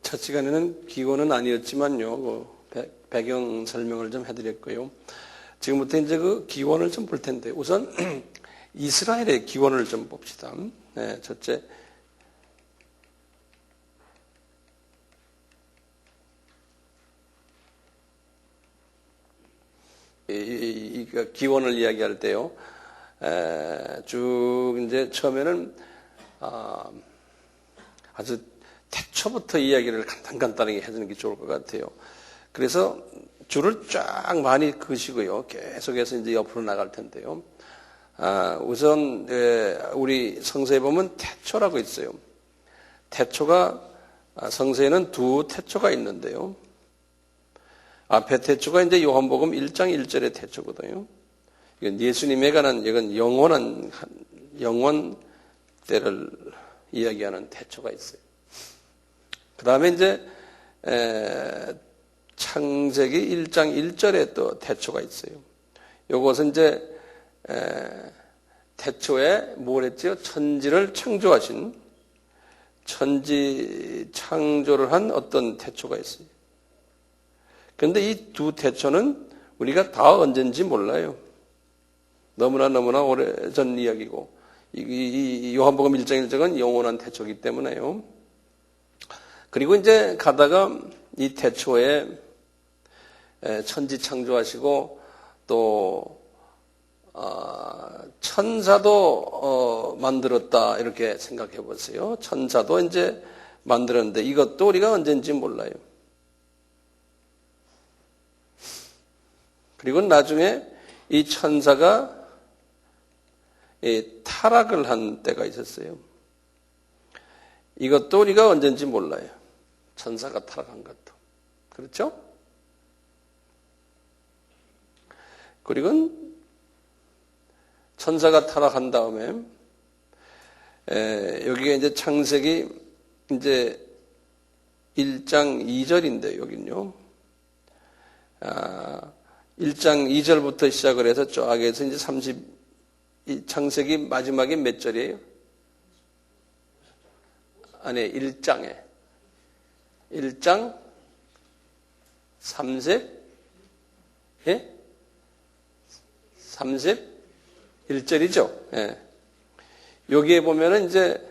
첫 시간에는 기원은 아니었지만요, 배경 설명을 좀 해드렸고요. 지금부터 이제 그 기원을 좀 볼 텐데, 우선 이스라엘의 기원을 좀 봅시다. 네, 첫째. 기원을 이야기할 때요, 쭉 이제 처음에는 아주 태초부터 이야기를 간단하게 해주는 게 좋을 것 같아요. 그래서 줄을 쫙 많이 그으시고요, 계속해서 이제 옆으로 나갈 텐데요. 우선 우리 성서에 보면 태초라고 있어요. 태초가 성서에는 두 태초가 있는데요. 앞에 태초가 이제 요한복음 1장 1절의 태초거든요. 이건 예수님에 관한, 이건 영원 때를 이야기하는 태초가 있어요. 그 다음에 이제 창세기 1장 1절에 또 태초가 있어요. 요것은 이제 태초에 뭘 했죠? 천지를 창조하신, 천지 창조를 한 어떤 태초가 있어요. 그런데 이 두 태초는 우리가 다 언젠지 몰라요. 너무나 오래전 이야기고, 이 요한복음 1장 1절은 영원한 태초이기 때문에요. 그리고 이제 가다가 이 태초에 천지 창조하시고 또 천사도 만들었다, 이렇게 생각해 보세요. 천사도 이제 만들었는데 이것도 우리가 언젠지 몰라요. 그리고 나중에 이 천사가 타락을 한 때가 있었어요. 이것도 우리가 언젠지 몰라요. 천사가 타락한 것도. 그렇죠? 그리고 천사가 타락한 다음에 여기가 이제 창세기 이제 1장 2절인데 여긴요. 1장 2절부터 시작을 해서 쫙 해서 이제 창세기 마지막에 몇 절이에요? 아니, 1장 31절이죠. 예. 여기에 보면은 이제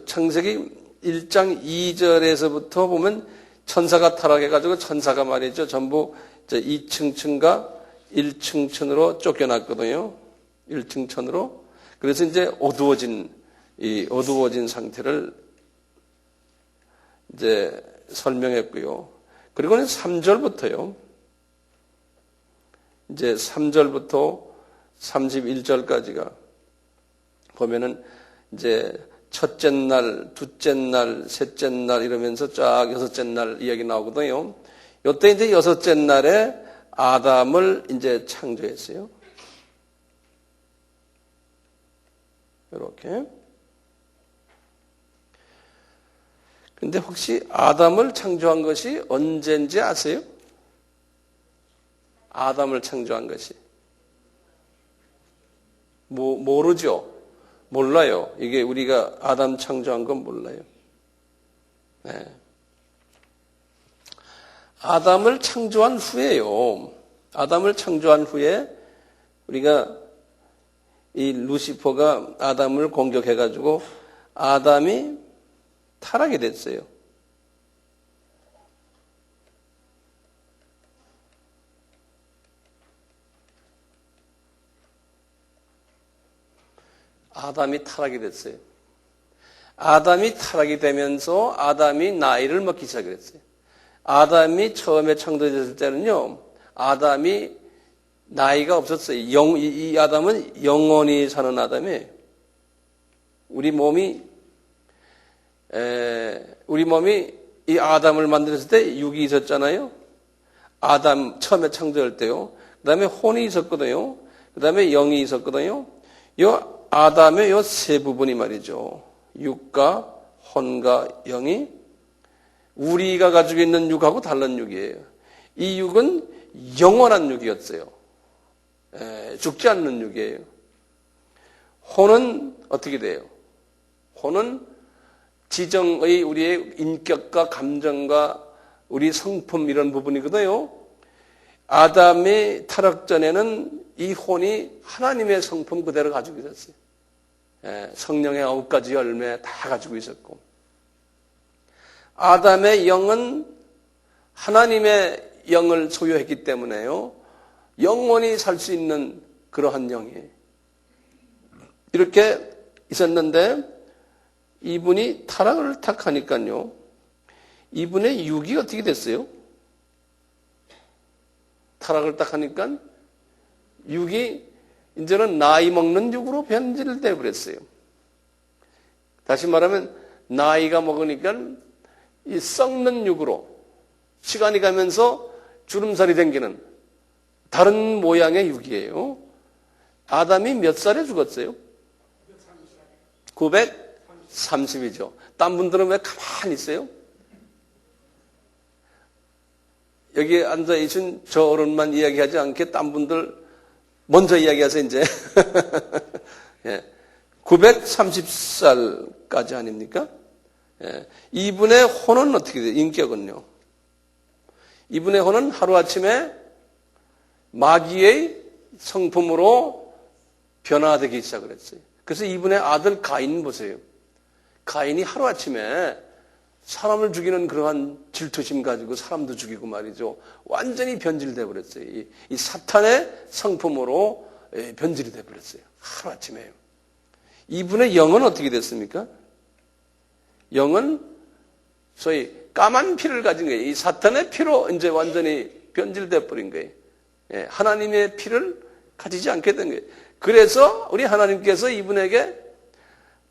창세기 1장 2절에서부터 보면 천사가 타락해가지고 천사가 말이죠, 전부 2층층과 1층층으로 쫓겨났거든요. 1층층으로. 그래서 이제 어두워진 상태를 이제 설명했고요. 그리고는 3절부터요. 이제 3절부터 31절까지가 보면은 이제 첫째 날, 둘째 날, 셋째 날 이러면서 쫙 여섯째 날 이야기 나오거든요. 요때 이제 여섯째 날에 아담을 이제 창조했어요. 이렇게. 근데 혹시 아담을 창조한 것이 언제인지 아세요? 아담을 창조한 것이. 모르죠? 몰라요. 이게 우리가 아담 창조한 건 몰라요. 네. 아담을 창조한 후에요. 아담을 창조한 후에 우리가 이 루시퍼가 아담을 공격해가지고 아담이 타락이 됐어요. 아담이 타락이 됐어요. 아담이 타락이 되면서 아담이 나이를 먹기 시작했어요. 아담이 처음에 창조됐을 때는요, 아담이 나이가 없었어요. 이 아담은 영원히 사는 아담이에요. 우리 몸이 이 아담을 만들었을 때 육이 있었잖아요. 아담 처음에 창조할 때요. 그 다음에 혼이 있었거든요. 그 다음에 영이 있었거든요. 요 아담의 요 세 부분이 말이죠. 육과 혼과 영이 우리가 가지고 있는 육하고 다른 육이에요. 이 육은 영원한 육이었어요. 죽지 않는 육이에요. 혼은 어떻게 돼요? 혼은 지정의 우리의 인격과 감정과 우리 성품 이런 부분이거든요. 아담이 타락 전에는 이 혼이 하나님의 성품 그대로 가지고 있었어요. 성령의 9가지 열매 다 가지고 있었고, 아담의 영은 하나님의 영을 소유했기 때문에요, 영원히 살 수 있는 그러한 영이에요. 이렇게 있었는데 이분이 타락을 택하니까요, 이분의 육이 어떻게 됐어요? 타락을 택하니까 육이 이제는 나이 먹는 육으로 변질되어 버렸어요. 다시 말하면 나이가 먹으니까 이 썩는 육으로 시간이 가면서 주름살이 생기는 다른 모양의 육이에요. 아담이 몇 살에 죽었어요? 930이죠. 딴 분들은 왜 가만히 있어요? 여기 앉아있은 저 어른만 이야기하지 않게 딴 분들 먼저 이야기하세요, 이제. 예. 930살까지 아닙니까? 예. 이분의 혼은 어떻게 돼요? 인격은요? 이분의 혼은 하루아침에 마귀의 성품으로 변화되기 시작을 했어요. 그래서 이분의 아들 가인 보세요. 가인이 하루아침에 사람을 죽이는 그러한 질투심 가지고 사람도 죽이고 말이죠. 완전히 변질되어 버렸어요. 이 사탄의 성품으로 변질이 되어 버렸어요. 하루아침에요. 이분의 영은 어떻게 됐습니까? 영은 소위 까만 피를 가진 거예요. 이 사탄의 피로 이제 완전히 변질되어 버린 거예요. 하나님의 피를 가지지 않게 된 거예요. 그래서 우리 하나님께서 이분에게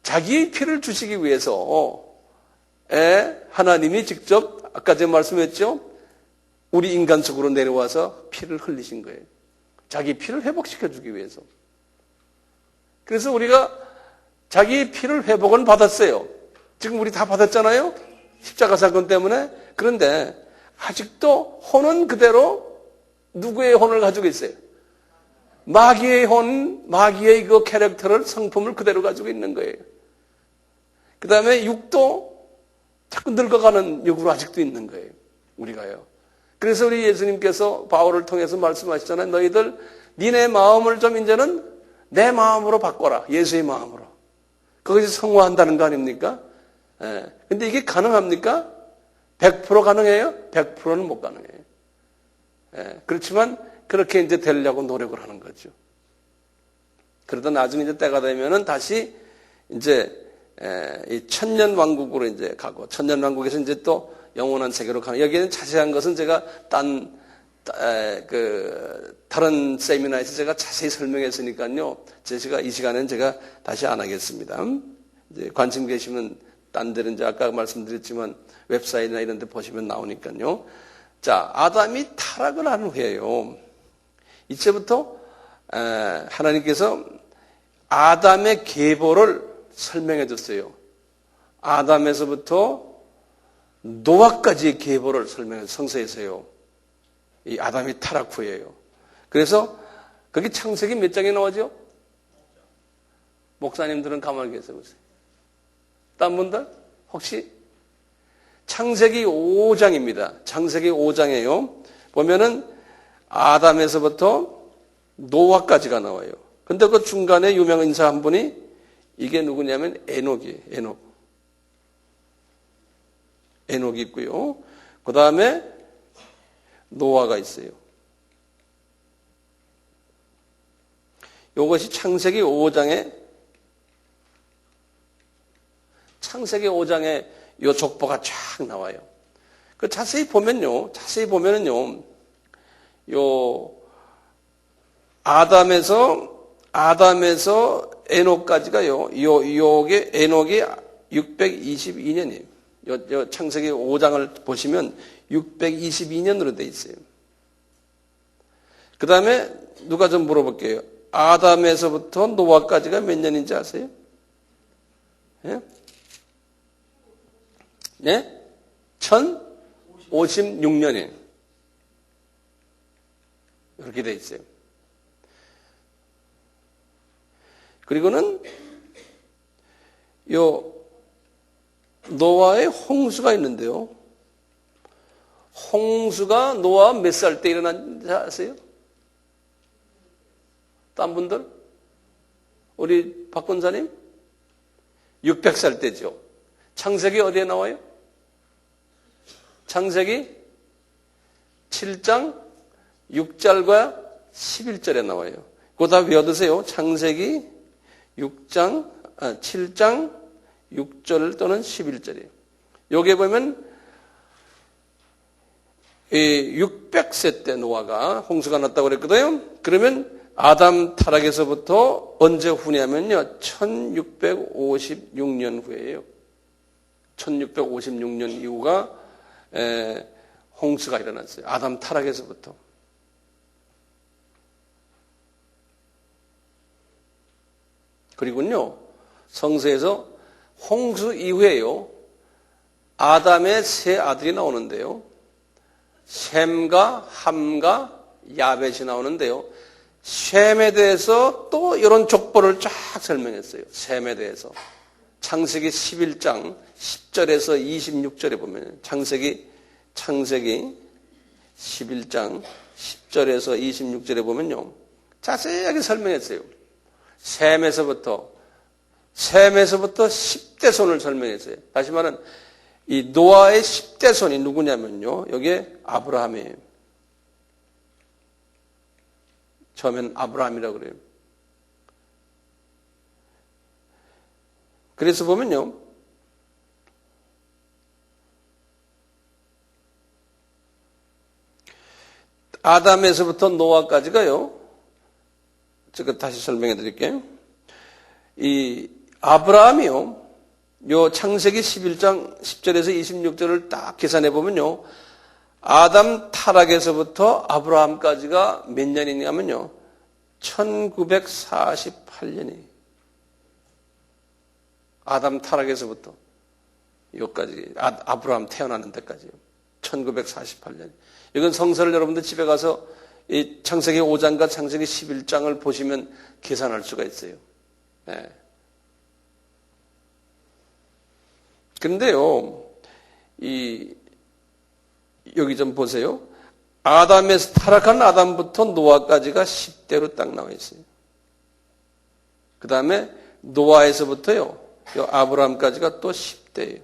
자기의 피를 주시기 위해서 하나님이 직접 아까 제가 말씀했죠. 우리 인간 속으로 내려와서 피를 흘리신 거예요. 자기 피를 회복시켜주기 위해서. 그래서 우리가 자기 피를 회복은 받았어요. 지금 우리 다 받았잖아요. 십자가 사건 때문에. 그런데 아직도 혼은 그대로 누구의 혼을 가지고 있어요? 마귀의 혼, 마귀의 그 캐릭터를, 성품을 그대로 가지고 있는 거예요. 그 다음에 육도 자꾸 늙어가는 육으로 아직도 있는 거예요. 우리가요. 그래서 우리 예수님께서 바울을 통해서 말씀하시잖아요. 너희들 니네 마음을 좀 이제는 내 마음으로 바꿔라. 예수의 마음으로. 거기서 성화한다는 거 아닙니까? 근데 이게 가능합니까? 100% 가능해요? 100%는 못 가능해요. 그렇지만 그렇게 이제 되려고 노력을 하는 거죠. 그러다 나중에 이제 때가 되면은 다시 이제 이 천년 왕국으로 이제 가고, 천년 왕국에서 이제 또 영원한 세계로 가는, 여기에는 자세한 것은 제가 다른 세미나에서 제가 자세히 설명했으니까요. 제가 이 시간에는 제가 다시 안 하겠습니다. 이제 관심 계시면 딴 데는 이제 아까 말씀드렸지만 웹사이트나 이런 데 보시면 나오니까요. 자, 아담이 타락을 한 후에요. 이제부터 하나님께서 아담의 계보를 설명해 줬어요. 아담에서부터 노아까지의 계보를 설명해 성서에서요. 이 아담이 타락 후에요. 그래서 거기 창세기 몇 장이 나오죠? 목사님들은 가만히 계세요. 딴 분들? 혹시? 창세기 5장입니다. 창세기 5장이에요. 보면은 아담에서부터 노아까지가 나와요. 근데 그 중간에 유명 인사 한 분이 이게 누구냐면 에녹이에요. 에녹이 있고요. 그 다음에 노아가 있어요. 이것이 창세기 5장에 요 족보가 쫙 나와요. 그 자세히 보면은요, 요 아담에서 에녹까지가요, 요게 에녹이 622년이에요. 요 창세기 5장을 보시면 622년으로 돼 있어요. 그 다음에 누가 좀 물어볼게요. 아담에서부터 노아까지가 몇 년인지 아세요? 예? 네? 1056년이에요. 이렇게 돼 있어요. 그리고는 요 노아의 홍수가 있는데요. 홍수가 노아 몇 살 때 일어난지 아세요? 딴 분들? 우리 박 권사님? 600살 때죠. 창세기 어디에 나와요? 창세기 7장 6절과 11절에 나와요. 그거 다 외워두세요. 창세기 7장 6절 또는 11절이에요. 여기에 보면 600세 때 노아가 홍수가 났다고 그랬거든요. 그러면 아담 타락에서부터 언제 후냐면요. 1656년 후예요. 1656년 이후가 홍수가 일어났어요. 아담 타락에서부터. 그리고요. 성서에서 홍수 이후에요. 아담의 세 아들이 나오는데요. 셈과 함과 야벳이 나오는데요. 셈에 대해서 또 이런 족보를 쫙 설명했어요. 셈에 대해서. 창세기 11장 10절에서 26절에 보면 창세기 11장 10절에서 26절에 보면요. 자세하게 설명했어요. 셈에서부터 10대 손을 설명했어요. 다시 말하면 이 노아의 10대 손이 누구냐면요. 여기에 아브라함이에요. 처음엔 아브라함이라고 그래요. 그래서 보면요. 아담에서부터 노아까지가요. 제가 다시 설명해 드릴게요. 이 아브라함이요. 요 창세기 11장 10절에서 26절을 딱 계산해 보면요. 아담 타락에서부터 아브라함까지가 몇 년이냐면요. 1948년이. 아담 타락에서부터 여기까지 아브라함 태어나는 데까지요. 1948년. 이건 성서를 여러분들 집에 가서 이 창세기 5장과 창세기 11장을 보시면 계산할 수가 있어요. 네. 그런데요, 여기 좀 보세요. 아담에서 타락한 아담부터 노아까지가 10대로 딱 나와 있어요. 그 다음에 노아에서부터요, 아브라함까지가 또 10대예요.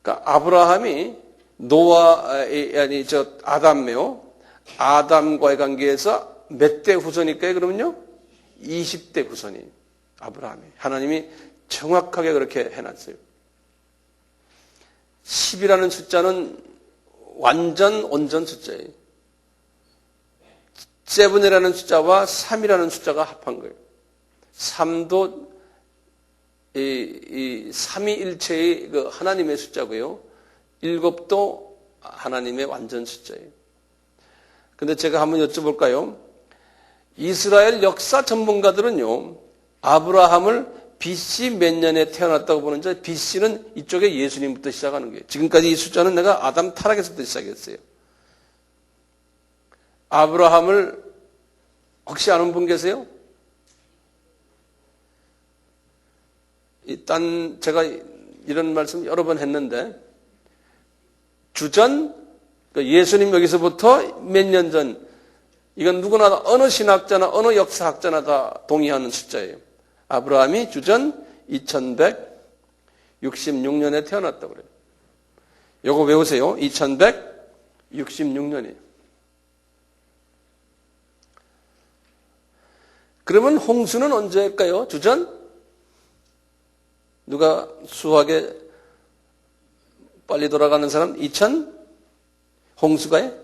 그러니까 아브라함이 아담이요. 아담과의 관계에서 몇 대 후손일까요? 그러면요, 20대 후손이에요. 아브라함이. 하나님이 정확하게 그렇게 해놨어요. 10이라는 숫자는 완전 온전 숫자예요. 7이라는 숫자와 3이라는 숫자가 합한 거예요. 3도 이 삼위일체의 그 하나님의 숫자고요. 7도 하나님의 완전 숫자예요. 근데 제가 한번 여쭤볼까요? 이스라엘 역사 전문가들은요, 아브라함을 BC 몇 년에 태어났다고 보는데 BC는 이쪽에 예수님부터 시작하는 거예요. 지금까지 이 숫자는 내가 아담 타락에서부터 시작했어요. 아브라함을 혹시 아는 분 계세요? 제가 이런 말씀 여러 번 했는데 주전 예수님 여기서부터 몇 년 전, 이건 누구나 어느 신학자나 어느 역사학자나 다 동의하는 숫자예요. 아브라함이 주전 2166년에 태어났다고 그래요. 요거 외우세요. 2166년이에요. 그러면 홍수는 언제일까요? 주전? 누가 수학에 빨리 돌아가는 사람? 2000? 홍수가요?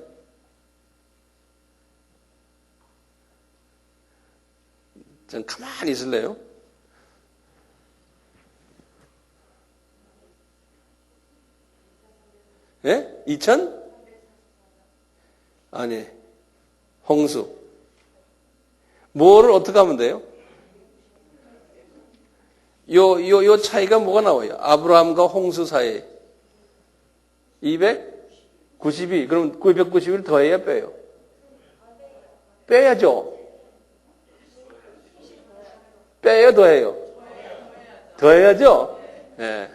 전 가만히 있을래요? 예? 2000? 아니, 홍수. 뭐를 어떻게 하면 돼요? 요 차이가 뭐가 나와요? 아브라함과 홍수 사이. 292. 그럼 991 더해야 빼요? 빼야죠. 빼요, 더해요? 더해야죠? 예.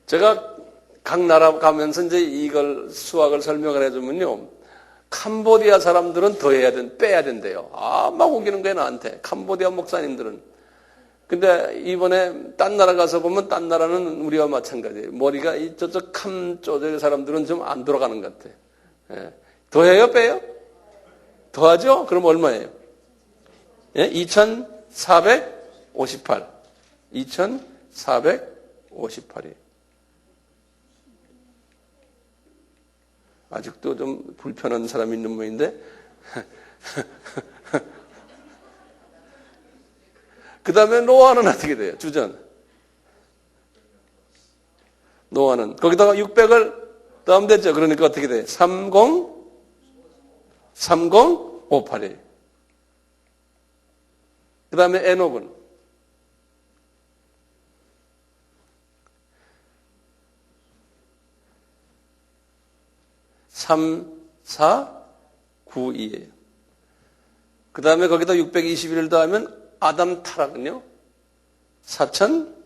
제가 각 나라 가면서 이제 이걸 수학을 설명을 해주면요. 캄보디아 사람들은 빼야 된대요. 막 우기는 거예요, 나한테. 캄보디아 목사님들은. 근데 이번에 딴 나라 가서 보면 딴 나라는 우리와 마찬가지예요. 머리가 저쪽 캄조의 사람들은 좀 안 돌아가는 것 같아. 예. 더해요, 빼요? 더하죠? 그럼 얼마예요? 예? 2458. 2458이에요. 아직도 좀 불편한 사람이 있는 모양인데. 그 다음에 노아는 어떻게 돼요? 주전. 노아는. 거기다가 600을 더하면 됐죠. 그러니까 어떻게 돼요? 3058이에요. 그 다음에 에녹은 3492예요. 그 다음에 거기다 621을 더하면 아담 타락은요? 4114예요.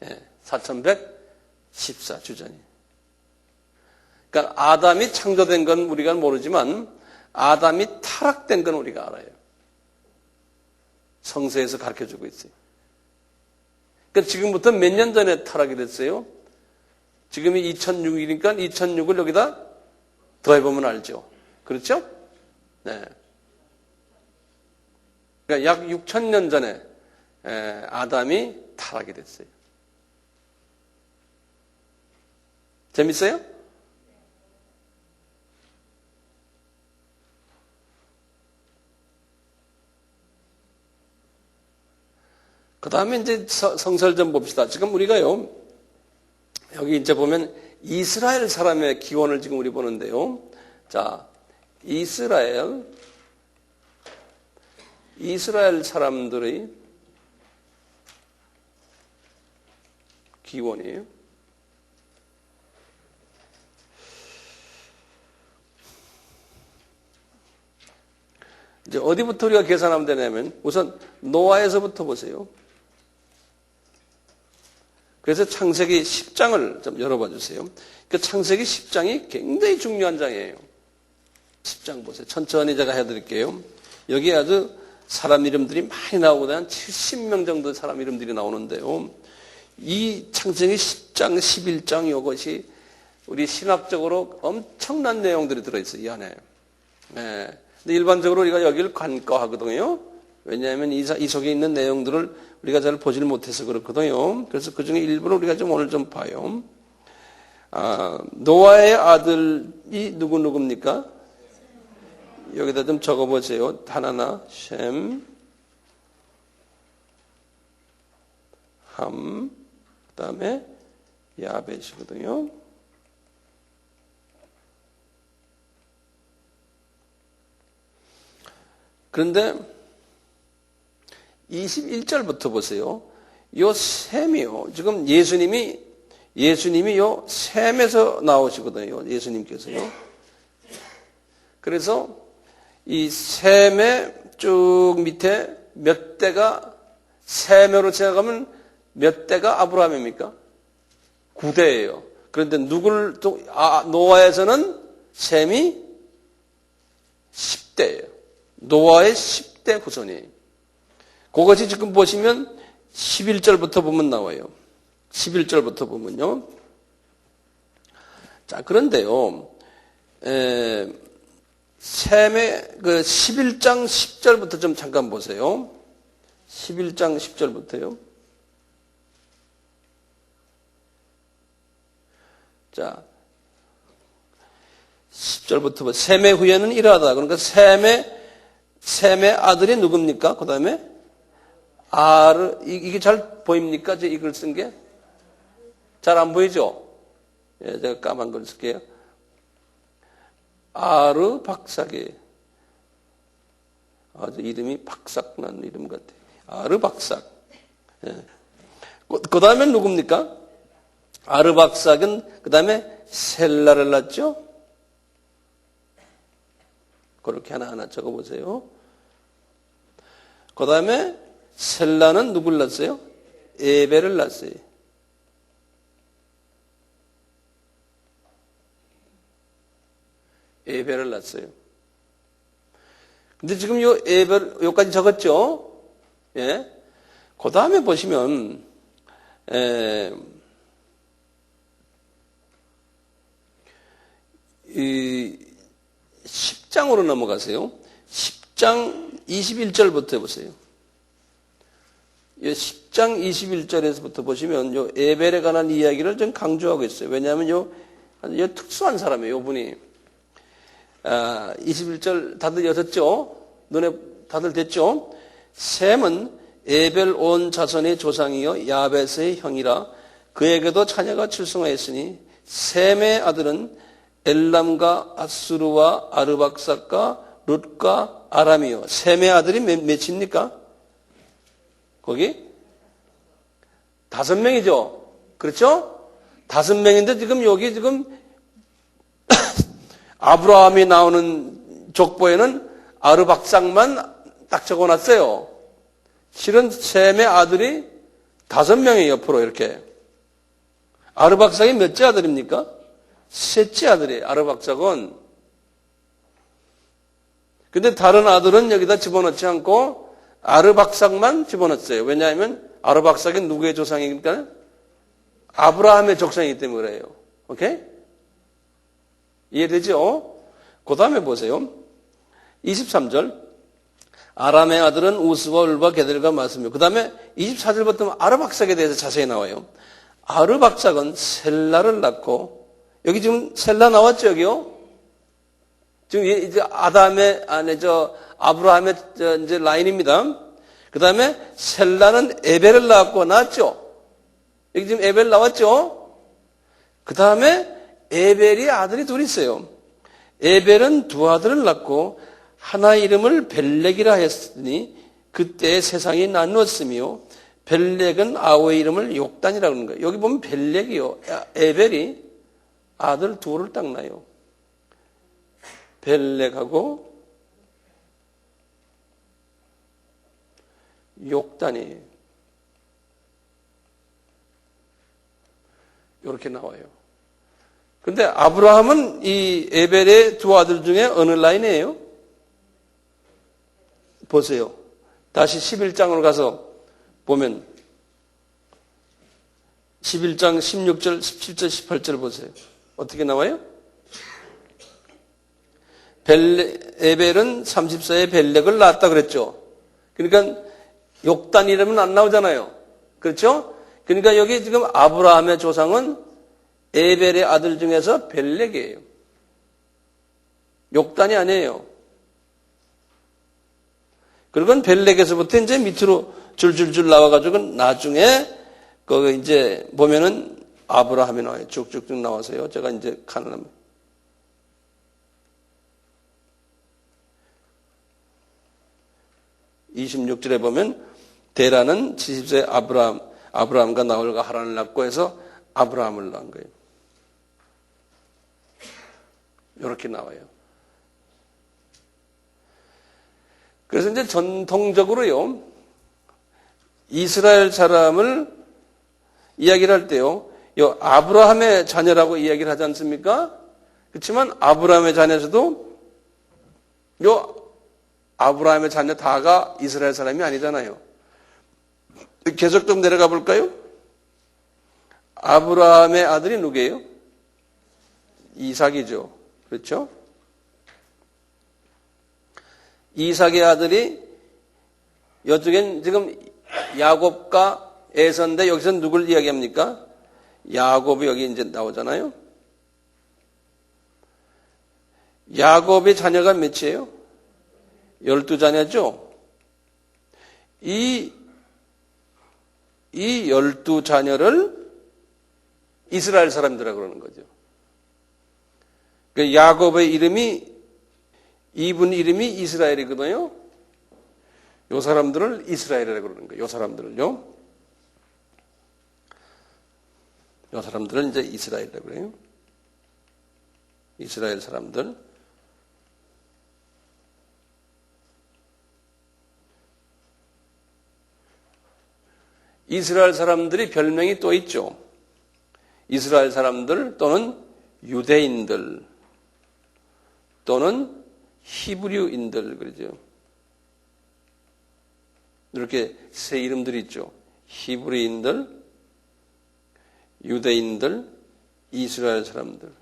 예, 4114 주전이. 그러니까 아담이 창조된 건 우리가 모르지만 아담이 타락된 건 우리가 알아요. 성서에서 가르쳐주고 있어요. 그러니까 지금부터 몇 년 전에 타락이 됐어요? 지금이 2006이니까 2006을 여기다 더해보면 알죠. 그렇죠? 네. 그러니까 약 6,000년 전에 아담이 타락이 됐어요. 재밌어요? 그 다음에 이제 성서를 좀 봅시다. 지금 우리가요, 여기 이제 보면 이스라엘 사람의 기원을 지금 우리 보는데요. 자, 이스라엘 사람들의 기원이에요. 이제 어디부터 우리가 계산하면 되냐면 우선 노아에서부터 보세요. 그래서 창세기 10장을 좀 열어봐 주세요. 그 창세기 10장이 굉장히 중요한 장이에요. 10장 보세요. 천천히 제가 해드릴게요. 여기 아주 사람 이름들이 많이 나오고 한 70명 정도 사람 이름들이 나오는데요. 이 창세기 10장, 11장 이것이 우리 신학적으로 엄청난 내용들이 들어있어요. 이 안에. 네. 근데 일반적으로 우리가 여기를 간과하거든요. 왜냐하면 이 속에 있는 내용들을 우리가 잘 보지를 못해서 그렇거든요. 그래서 그 중에 일부를 우리가 좀 오늘 좀 봐요. 노아의 아들이 누굽니까? 여기다 좀 적어보세요. 하나나, 셈, 함, 그 다음에 야벳이거든요. 그런데 21절부터 보세요. 요 셈이요. 지금 예수님이 요 셈에서 나오시거든요. 예수님께서요. 그래서 이 셈의 쭉 밑에 몇 대가 셈으로 생각하면 몇 대가 아브라함입니까? 9대예요. 그런데 누구를 또 노아에서는 셈이 10대예요. 노아의 10대 후손이에요. 그것이 지금 보시면 11절부터 보면 나와요. 11절부터 보면요. 자, 그런데요. 셈의 그 11장 10절부터 좀 잠깐 보세요. 11장 10절부터요. 자, 10절부터 셈의 후예는 이러하다. 그러니까 셈의 아들이 누굽니까? 그 다음에 이게 잘 보입니까? 이걸 쓴 게? 잘 안 보이죠? 예, 제가 까만 걸 쓸게요. 아르박삭이에요. 아주 이름이 박삭난 이름 같아요. 아르박삭. 예. 그 다음에 누굽니까? 아르박삭은 그 다음에 셀라를 낳죠? 그렇게 하나하나 적어보세요. 그 다음에 셀라는 누굴 낳았어요? 에벨을 낳았어요. 에벨을 낳았어요. 근데 지금 요 에벨, 요까지 적었죠? 예. 그 다음에 보시면, 10장으로 넘어가세요. 10장 21절부터 보세요. 10장 21절에서부터 보시면 요 에벨에 관한 이야기를 좀 강조하고 있어요. 왜냐하면 요 특수한 사람이에요, 요분이. 21절 다들 여셨죠? 눈에 다들 됐죠? 셈은 에벨 온 자손의 조상이요 야벳의 형이라 그에게도 자녀가 출생하였으니 셈의 아들은 엘람과 아수르와 아르박삭과 룻과 아람이요. 셈의 아들이 몇입니까? 거기? 5명이죠? 그렇죠? 5명인데 지금 여기 지금 아브라함이 나오는 족보에는 아르박삭만 딱 적어놨어요. 실은 셈의 아들이 5명이 옆으로 이렇게. 아르박삭이 몇째 아들입니까? 셋째 아들이에요. 아르박삭은. 근데 다른 아들은 여기다 집어넣지 않고 아르박삭만 집어넣었어요. 왜냐하면 아르박삭이 누구의 조상이니까? 아브라함의 족상이기 때문에 그래요. 오케이? 이해되죠? 그 다음에 보세요. 23절. 아람의 아들은 우스와 울과 게델과 마스며. 그 다음에 24절부터 아르박삭에 대해서 자세히 나와요. 아르박삭은 셀라를 낳고, 여기 지금 셀라 나왔죠, 여기요? 지금 이제 아담의, 아브라함의 이제 라인입니다. 그 다음에 셀라는 에벨을 낳았죠? 여기 지금 에벨 나왔죠? 그 다음에 에벨이 아들이 둘 있어요. 에벨은 2 아들을 낳고, 하나 이름을 벨렉이라 했으니 그때 세상이 나누었으며 벨렉은 아우의 이름을 욕단이라고 하는 거예요. 여기 보면 벨렉이요. 에벨이 아들 2를 딱 낳아요. 벨렉하고 욕단이 이렇게 나와요. 근데 아브라함은 이 에벨의 2 아들 중에 어느 라인이에요? 보세요. 다시 11장으로 가서 보면 11장 16절, 17절, 18절 보세요. 어떻게 나와요? 에벨은 34에 벨렉을 낳았다 그랬죠. 그러니까 욕단 이름은 안 나오잖아요. 그렇죠? 그러니까 여기 지금 아브라함의 조상은 에벨의 아들 중에서 벨렉이에요. 욕단이 아니에요. 그리고 벨렉에서부터 이제 밑으로 줄줄줄 나와가지고 나중에 거기 이제 보면은 아브라함이 나와요. 쭉쭉쭉 나와서요. 제가 이제 가능합니다. (26절에) 보면 데라는 70세 아브라함과 나홀과 하란을 낳고 해서 아브라함을 낳은 거예요. 이렇게 나와요. 그래서 이제 전통적으로요, 이스라엘 사람을 이야기를 할 때요, 아브라함의 자녀라고 이야기를 하지 않습니까? 그렇지만 아브라함의 자녀에서도 아브라함의 자녀 다가 이스라엘 사람이 아니잖아요. 계속 좀 내려가 볼까요? 아브라함의 아들이 누구예요? 이삭이죠. 그렇죠? 이삭의 아들이 이쪽엔 지금 야곱과 에서인데 여기서 누굴 이야기합니까? 야곱이 여기 이제 나오잖아요. 야곱의 자녀가 몇이에요? 12자녀죠. 이 12자녀를 이스라엘 사람들이라고 그러는 거죠. 그 야곱의 이름이 이분 이름이 이스라엘이거든요. 요 사람들을 이스라엘이라고 그러는 거예요. 요 사람들을요. 요 사람들은 이제 이스라엘이라고 그래요. 이스라엘 사람들. 이스라엘 사람들이 별명이 또 있죠. 이스라엘 사람들 또는 유대인들 또는 히브리인들 그러죠. 이렇게 세 이름들이 있죠. 히브리인들, 유대인들, 이스라엘 사람들.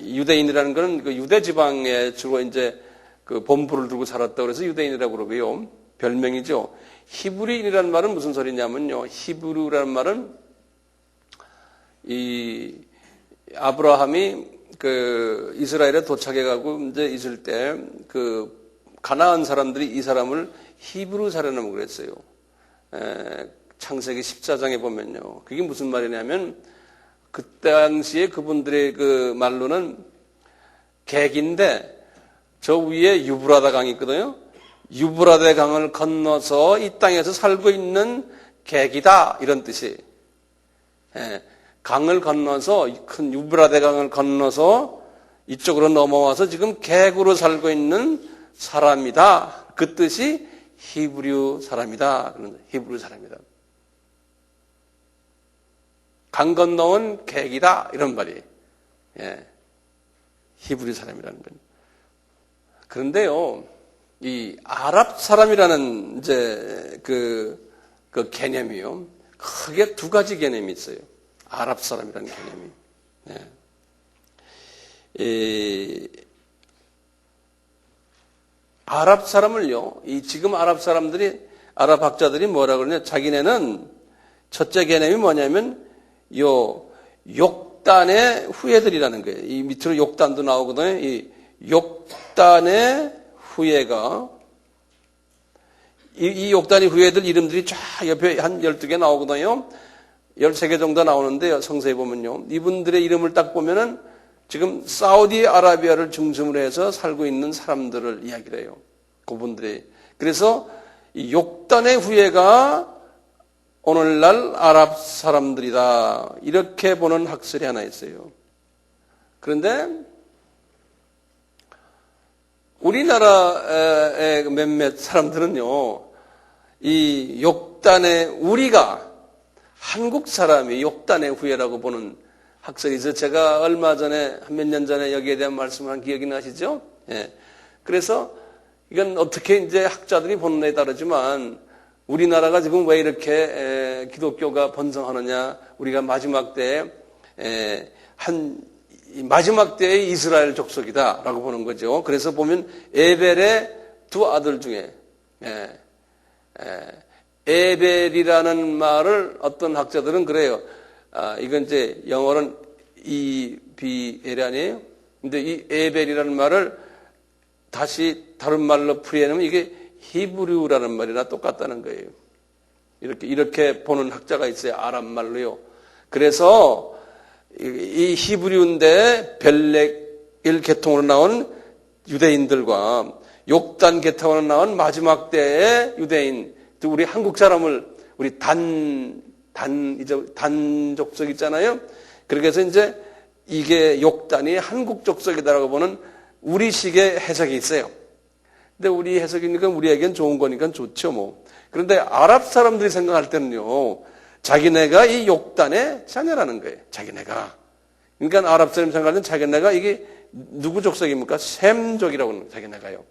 유대인이라는 것은 그 유대 지방에 주로 이제 그 본부를 두고 살았다 그래서 유대인이라고 그러고요. 별명이죠. 히브리인이라는 말은 무슨 소리냐면요. 히브리라는 말은 이 아브라함이 그 이스라엘에 도착해 가고 이제 있을 때 그 가나안 사람들이 이 사람을 히브리 사람이라고 그랬어요. 창세기 14장에 보면요. 그게 무슨 말이냐면 그 당시에 그분들의 그 말로는 객인데 저 위에 유브라다 강이 있거든요. 유브라데 강을 건너서 이 땅에서 살고 있는 객이다 이런 뜻이. 강을 건너서 큰 유브라데 강을 건너서 이쪽으로 넘어와서 지금 객으로 살고 있는 사람이다. 그 뜻이 히브리 사람이다. 히브리 사람이다. 강 건너온 객이다 이런 말이. 히브리 사람이라는 거예요. 그런데요, 이 아랍 사람이라는 이제 그 개념이요. 크게 두 가지 개념이 있어요. 아랍 사람이라는 개념이. 아랍 사람을요, 지금 아랍 사람들이, 아랍 학자들이 뭐라 그러냐, 자기네는 첫째 개념이 뭐냐면, 욕단의 후예들이라는 거예요. 이 밑으로 욕단도 나오거든요. 이 욕단의 후예가, 이 욕단의 후예들 이름들이 쫙 옆에 한 12개 나오거든요. 13개 정도 나오는데 성서에 보면요. 이분들의 이름을 딱 보면은 지금 사우디아라비아를 중심으로 해서 살고 있는 사람들을 이야기를 해요. 그분들이. 그래서 이 욕단의 후예가 오늘날 아랍 사람들이다. 이렇게 보는 학설이 하나 있어요. 그런데 우리나라의 몇몇 사람들은요. 이 욕단의 우리가 한국 사람이 욕단의 후예라고 보는 학설이 있어요. 제가 얼마 전에 한 몇 년 전에 여기에 대한 말씀을 한 기억이 나시죠? 그래서 이건 어떻게 이제 학자들이 보는 데에 따르지만 우리나라가 지금 왜 이렇게 기독교가 번성하느냐? 우리가 마지막 때에 마지막 때의 이스라엘 족속이다라고 보는 거죠. 그래서 보면 에벨의 두 아들 중에 에벨이라는 말을 어떤 학자들은 그래요. 이건 이제 영어로는 EBL이 아니에요. 근데 이 에벨이라는 말을 다시 다른 말로 풀이해내면 이게 히브리라는 말이나 똑같다는 거예요. 이렇게 보는 학자가 있어요. 아랍 말로요. 그래서 이 히브리인데 벨렉 계통으로 나온 유대인들과 욕단 계통으로 나온 마지막 때의 유대인, 또 우리 한국 사람을 우리 단족속 있잖아요. 그렇게 해서 이제 이게 욕단이 한국 족속이다라고 보는 우리식의 해석이 있어요. 근데 우리 해석이니까 우리에겐 좋은 거니까 좋죠, 뭐. 그런데 아랍 사람들이 생각할 때는요, 자기네가 이 욕단의 자녀라는 거예요. 자기네가. 그러니까 아랍 사람이 생각할 때는 자기네가 이게 누구 족속입니까? 셈족이라고 하는 거예요, 자기네가요.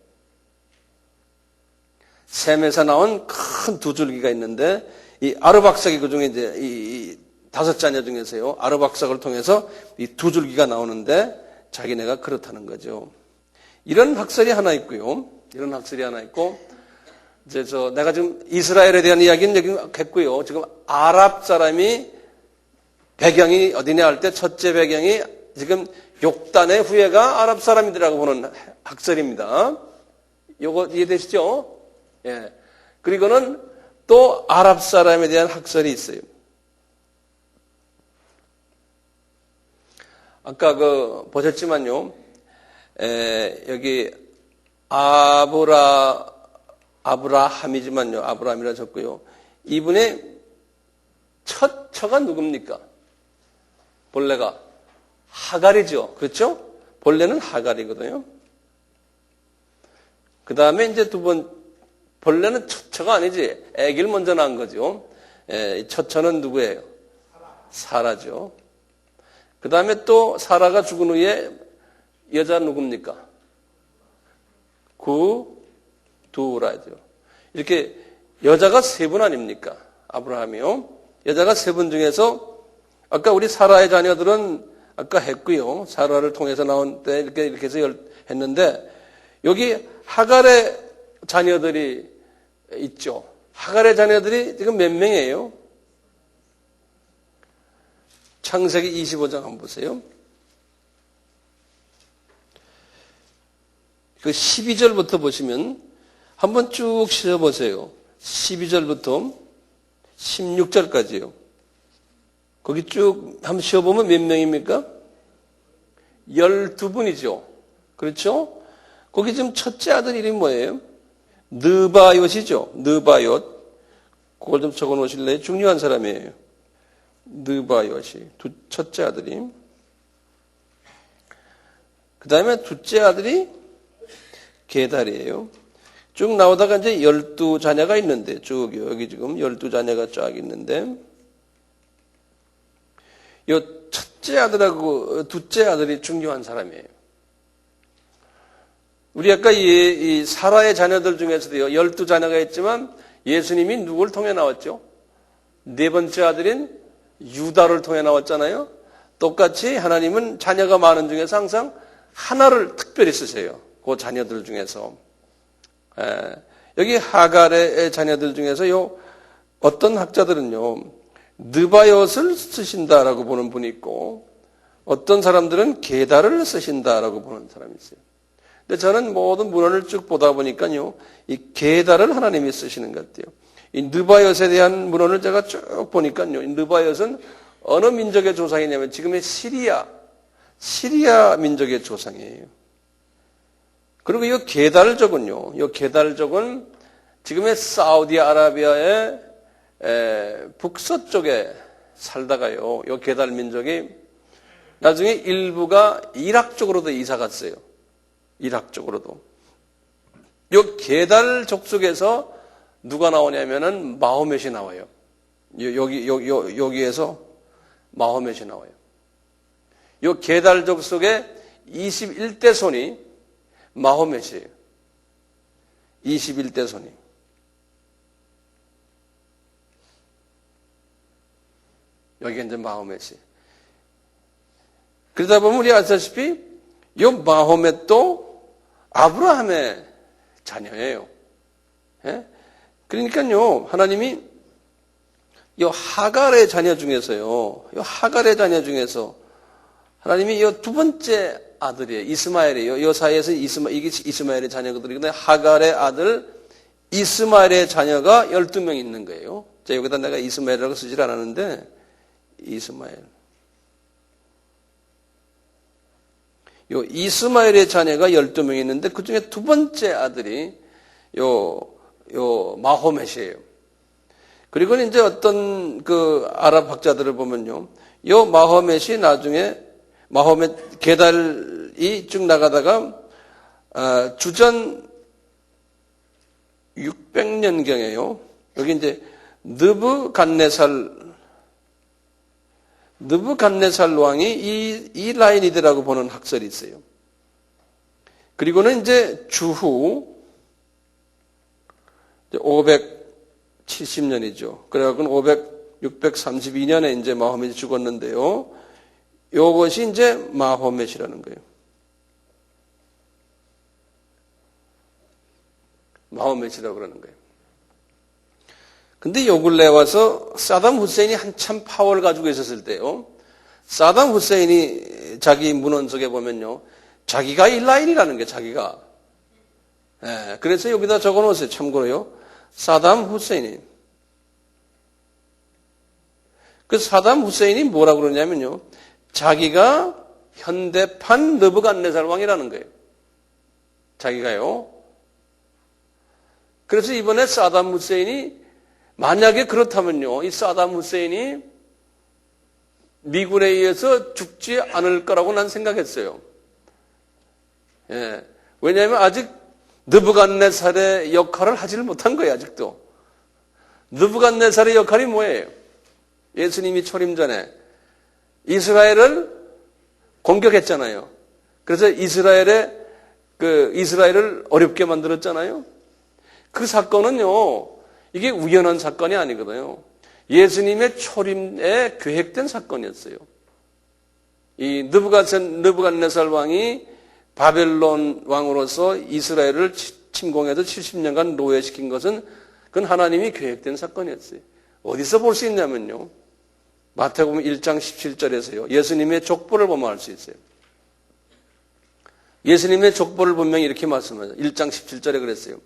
셈에서 나온 큰 두 줄기가 있는데, 이 아르박삭이 그 중에 이제 이 다섯 자녀 중에서요, 아르박삭을 통해서 이 두 줄기가 나오는데, 자기네가 그렇다는 거죠. 이런 학설이 하나 있고요. 이런 학설이 하나 있고, 이제 내가 지금 이스라엘에 대한 이야기는 여기 했고요. 지금 아랍 사람이 배경이 어디냐 할 때 첫째 배경이 지금 욕단의 후예가 아랍 사람이라고 보는 학설입니다. 요거 이해되시죠? 예. 그리고는 또 아랍 사람에 대한 학설이 있어요. 아까 보셨지만요. 여기 아브라함이지만요. 아브라함이라 적고요. 이분의 첫 처가 누굽니까? 본래가 하갈이죠. 그렇죠? 본래는 하갈이거든요. 그 다음에 이제 본래는 첫 처가 아니지. 아기를 먼저 낳은 거죠. 처처는 누구예요? 사라죠. 그 다음에 또 사라가 죽은 후에 여자 누굽니까? 두라죠. 이렇게 여자가 세 분 아닙니까? 아브라함이요. 여자가 세 분 중에서 아까 우리 사라의 자녀들은 아까 했고요. 사라를 통해서 나온 때 이렇게 해서 했는데 여기 하갈의 자녀들이 있죠. 하갈의 자녀들이 지금 몇 명이에요? 창세기 25장 한번 보세요. 그 12절부터 보시면 한번 쭉 쉬어보세요. 12절부터 16절까지요. 거기 쭉 한번 쉬어보면 몇 명입니까? 12분이죠. 그렇죠? 거기 지금 첫째 아들 이름이 뭐예요? 느바옅이죠. 느바옅. 그걸 좀 적어 놓으실래요? 중요한 사람이에요. 느바옅이. 첫째 아들이. 그 다음에 둘째 아들이 게달이에요. 쭉 나오다가 이제 12자녀가 있는데, 쭉 여기 지금 12자녀가 쫙 있는데, 요 첫째 아들하고 둘째 아들이 중요한 사람이에요. 우리 아까 이 사라의 자녀들 중에서도요, 12자녀가 있지만 예수님이 누굴 통해 나왔죠? 네 번째 아들인 유다를 통해 나왔잖아요. 똑같이 하나님은 자녀가 많은 중에서 항상 하나를 특별히 쓰세요. 그 자녀들 중에서. 여기 하갈의 자녀들 중에서 어떤 학자들은요, 느바옅을 쓰신다라고 보는 분이 있고, 어떤 사람들은 게달을 쓰신다라고 보는 사람이 있어요. 근데 저는 모든 문헌을 쭉 보다 보니까요, 이 게달을 하나님이 쓰시는 것 같아요. 이 느바옅에 대한 문헌을 제가 쭉 보니까요, 이 느바옅은 어느 민족의 조상이냐면 지금의 시리아 민족의 조상이에요. 그리고 이 게달족은요, 이 게달족은 지금의 사우디아라비아의 북서쪽에 살다가요, 이 게달 민족이 나중에 일부가 이락 쪽으로도 이사 갔어요. 이락 쪽으로도. 이 게달 족속에서 누가 나오냐면은 마호멧이 나와요. 여기에서 마호멧이 나와요. 이 게달 족속의 21대 손이 마호멧이에요. 21대 손이. 여기 이제 마호멧이. 그러다 보면 우리 아시다시피 이 마호멧도 아브라함의 자녀예요. 예? 그러니까요, 하나님이 이 하갈의 자녀 중에서요, 이 하갈의 자녀 중에서 하나님이 이 두 번째 아들이에요. 이스마엘이에요. 이 사이에서 이게 이스마엘의 자녀거든요. 하갈의 아들 이스마엘의 자녀가 12명 있는 거예요. 자, 여기다 내가 이스마엘이라고 쓰질 않았는데, 이스마엘. 요 이스마엘의 자녀가 12명 있는데 그 중에 두 번째 아들이 요 마호멧이에요. 그리고 이제 어떤 그 아랍 학자들을 보면요, 요 마호멧이 나중에 마호멧 게달이 쭉 나가다가 주전 600년경에요. 여기 이제 느부갓네살 왕이 이 라인이더라고 보는 학설이 있어요. 그리고는 이제 주후 570년이죠. 그래갖고 632년에 이제 마호멧이 죽었는데요. 이것이 이제 마호멧이라는 거예요. 마호멧이라고 그러는 거예요. 근데 요 근래 와서 사담 후세인이 한참 파워를 가지고 있었을 때요, 사담 후세인이 자기 문헌 속에 보면요, 자기가 이 라인이라는 거예요, 자기가. 예, 그래서 여기다 적어 놓으세요, 참고로요. 사담 후세인이. 그 사담 후세인이 뭐라고 그러냐면요, 자기가 현대판 느부갓네살 왕이라는 거예요. 자기가요. 그래서 이번에 사담 후세인이 만약에 그렇다면요, 이 사담 후세인이 미군에 의해서 죽지 않을 거라고 난 생각했어요. 예. 왜냐하면 아직 느부갓네살의 역할을 하지를 못한 거예요, 아직도. 느부갓네살의 역할이 뭐예요? 예수님이 초림 전에 이스라엘을 공격했잖아요. 그래서 이스라엘을 어렵게 만들었잖아요. 그 사건은요, 이게 우연한 사건이 아니거든요. 예수님의 초림에 계획된 사건이었어요. 이 느부갓네살 왕이 바벨론 왕으로서 이스라엘을 침공해서 70년간 노예시킨 것은 그건 하나님이 계획된 사건이었어요. 어디서 볼 수 있냐면요. 마태복음 1장 17절에서요. 예수님의 족보를 보면 알 수 있어요. 예수님의 족보를 분명히 이렇게 말씀하죠. 1장 17절에 그랬어요.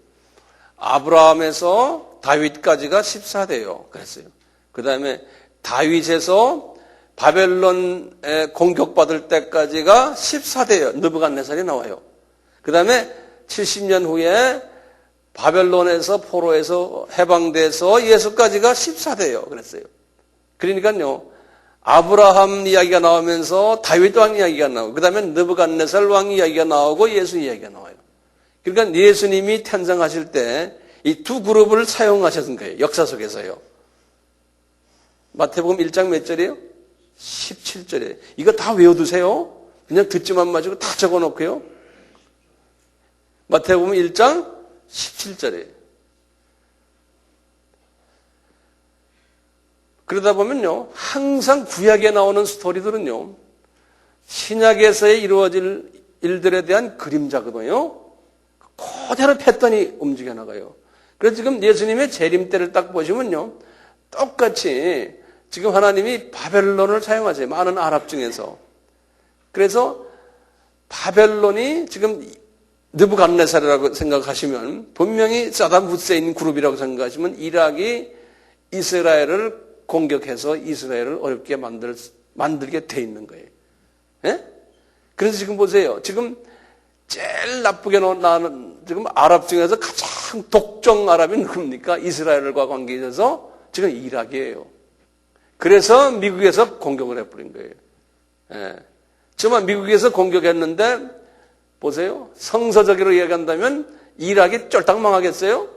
아브라함에서 다윗까지가 14대요. 그랬어요. 그 다음에 다윗에서 바벨론에 공격받을 때까지가 14대예요. 느부갓네살이 나와요. 그 다음에 70년 후에 바벨론에서 포로에서 해방돼서 예수까지가 14대예요. 그랬어요. 그러니까요. 아브라함 이야기가 나오면서 다윗 왕 이야기가 나오고 그 다음에 느부갓네살 왕 이야기가 나오고 예수 이야기가 나와요. 그러니까 예수님이 탄생하실 때 이 두 그룹을 사용하셨던 거예요. 역사 속에서요. 마태복음 1장 몇 절이에요? 17절에. 이거 다 외워두세요. 그냥 듣지만 마시고 다 적어놓고요. 마태복음 1장 17절에. 그러다 보면요. 항상 구약에 나오는 스토리들은요. 신약에서 이루어질 일들에 대한 그림자거든요. 그대로 패턴이 움직여 나가요. 그래서 지금 예수님의 재림 때를 딱 보시면요. 똑같이 지금 하나님이 바벨론을 사용하세요. 많은 아랍 중에서. 그래서 바벨론이 지금 느부갓네살이라고 생각하시면 분명히 사담 후세인 그룹이라고 생각하시면 이락이 이스라엘을 공격해서 이스라엘을 어렵게 만들게 돼 있는 거예요. 예? 그래서 지금 보세요. 지금 제일 나쁘게 나는 지금 아랍 중에서 가장 독종 아랍이 누굽니까? 이스라엘과 관계에 있어서 지금 이락이에요. 그래서 미국에서 공격을 해버린 거예요. 예. 정말 미국에서 공격했는데 보세요. 성서적으로 이야기한다면 이락이 쫄딱 망하겠어요?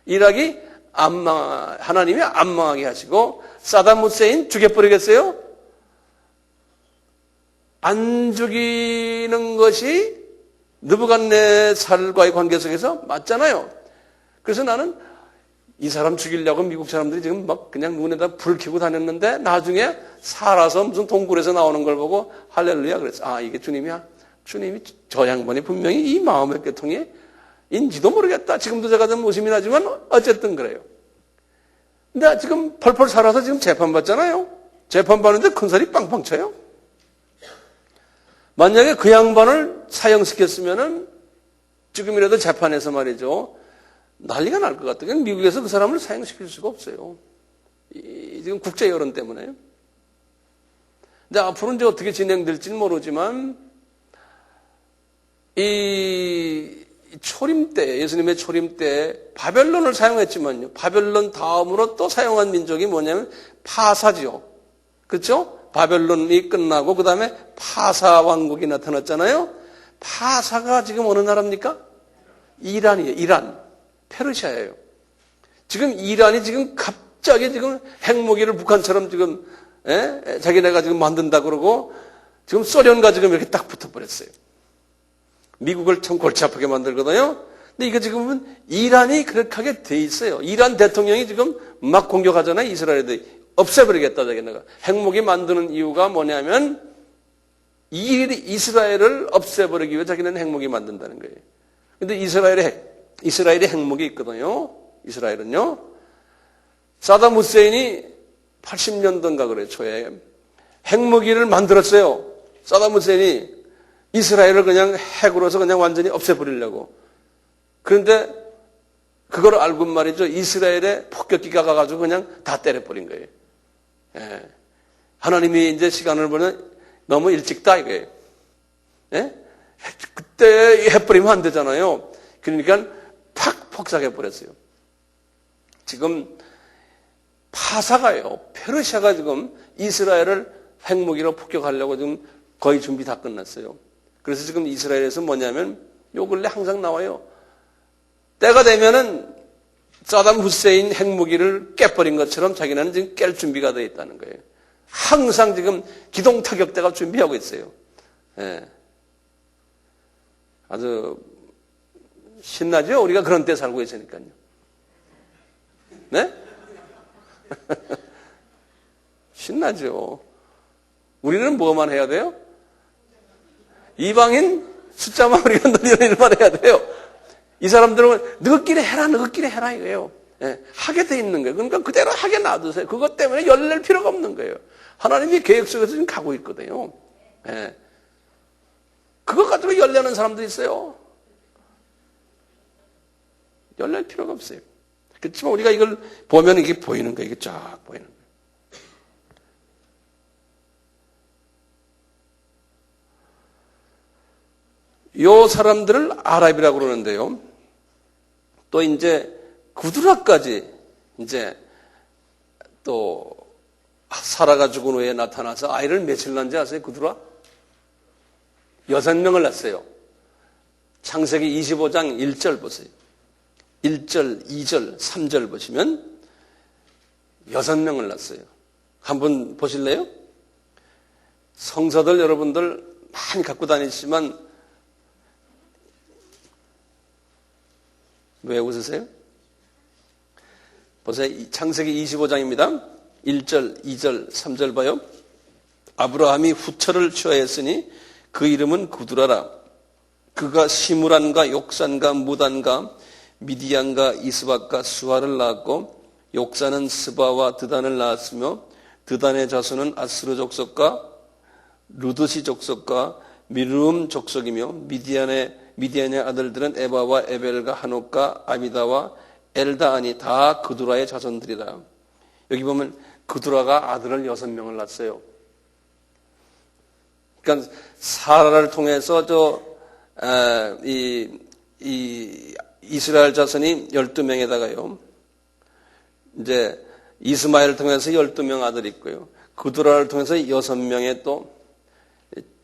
이락이 하나님이 안 망하게 하시고 사담 후세인 죽여버리겠어요? 안 죽이는 것이 느부갓네살과의 관계 속에서 맞잖아요. 그래서 나는 이 사람 죽이려고 미국 사람들이 지금 막 그냥 눈에다 불 켜고 다녔는데 나중에 살아서 무슨 동굴에서 나오는 걸 보고 할렐루야 그랬어. 아, 이게 주님이야. 주님이 저 양반이 분명히 이 마음의 꾀통이 인지도 모르겠다. 지금도 제가 좀 의심이 나지만 어쨌든 그래요. 근데 지금 펄펄 살아서 지금 재판받잖아요. 재판받는데 큰 소리 빵빵 쳐요. 만약에 그 양반을 사형시켰으면은 지금이라도 재판에서 말이죠. 난리가 날 것 같아요. 미국에서 그 사람을 사형시킬 수가 없어요. 지금 국제 여론 때문에. 근데 앞으로 이제 어떻게 진행될지는 모르지만 이 초림 때, 예수님의 초림 때 바벨론을 사용했지만요. 바벨론 다음으로 또 사용한 민족이 뭐냐면 파사지요. 그렇죠? 바벨론이 끝나고 그 다음에 파사 왕국이 나타났잖아요. 파사가 지금 어느 나라입니까? 이란이에요. 이란. 페르시아예요. 지금 이란이 지금 갑자기 지금 핵무기를 북한처럼 지금 자기네가 지금 만든다 그러고 지금 소련과 지금 이렇게 딱 붙어버렸어요. 미국을 참 골치 아프게 만들거든요. 근데 이거 지금 보면 이란이 그렇게 하게 돼 있어요. 이란 대통령이 지금 막 공격하잖아요. 이스라엘에 없애버리겠다 자기네가. 핵무기 만드는 이유가 뭐냐면 이스라엘을 없애버리기 위해 자기는 핵무기 만든다는 거예요. 근데 이스라엘에 핵무기 있거든요. 이스라엘은요. 사담 후세인이 80년도인가 그래요. 초에 핵무기를 만들었어요. 사담 후세인이 이스라엘을 그냥 핵으로서 그냥 완전히 없애버리려고. 그런데 그걸 알고 말이죠. 이스라엘에 폭격기가 가가지고 그냥 다 때려버린 거예요. 예. 하나님이 이제 시간을 보면 너무 일찍다 이거예요. 예? 그때 해버리면 안 되잖아요. 그러니까 팍 폭삭해버렸어요. 지금 파사가요. 페르시아가 지금 이스라엘을 핵무기로 폭격하려고 지금 거의 준비 다 끝났어요. 그래서 지금 이스라엘에서 뭐냐면 요 근래 항상 나와요. 때가 되면은 사담 후세인 핵무기를 깨버린 것처럼 자기는 지금 깰 준비가 되어 있다는 거예요. 항상 지금 기동 타격대가 준비하고 있어요. 예. 아주 신나죠? 우리가 그런 때 살고 있으니까요. 네? 신나죠. 우리는 뭐만 해야 돼요? 이방인 숫자만 우리가 늘리는 일만 해야 돼요. 이 사람들은 너희끼리 해라 이거예요. 예, 하게 돼 있는 거예요. 그러니까 그대로 하게 놔두세요. 그것 때문에 열낼 필요가 없는 거예요. 하나님이 계획 속에서 지금 가고 있거든요. 예. 그거 가지고 열내는 사람도 있어요. 열낼 필요가 없어요. 그렇지만 우리가 이걸 보면 이게 보이는 거예요. 이게 쫙 보이는 거예요. 요 사람들을 아랍이라고 그러는데요. 또 이제 구두라까지 이제 또 사라가 죽은 후에 나타나서 아이를 며칠 낳은지 아세요? 구두라? 6명을 낳았어요. 창세기 25장 1절 보세요. 1절, 2절, 3절 보시면 6명을 낳았어요. 한번 보실래요? 성서들 여러분들 많이 갖고 다니시지만 왜 웃으세요? 보세요. 창세기 25장입니다. 1절, 2절, 3절 봐요. 아브라함이 후처를 취하였으니 그 이름은 구두라라. 그가 시므란과 욕산과 무단과 미디안과 이스박과 수아를 낳았고 욕산은 스바와 드단을 낳았으며 드단의 자손은 아스르 족속과 루드시 족속과 미르움 족속이며 미디안의 아들들은 에바와 에벨과 한옥과 아미다와 엘다안이 다 그두라의 자손들이라. 여기 보면 그두라가 아들을 6명을 낳았어요. 그러니까 사라를 통해서 이스라엘 자손이 12명에다가요. 이제 이스마엘을 통해서 12명 아들이 있고요. 그두라를 통해서 6명의 또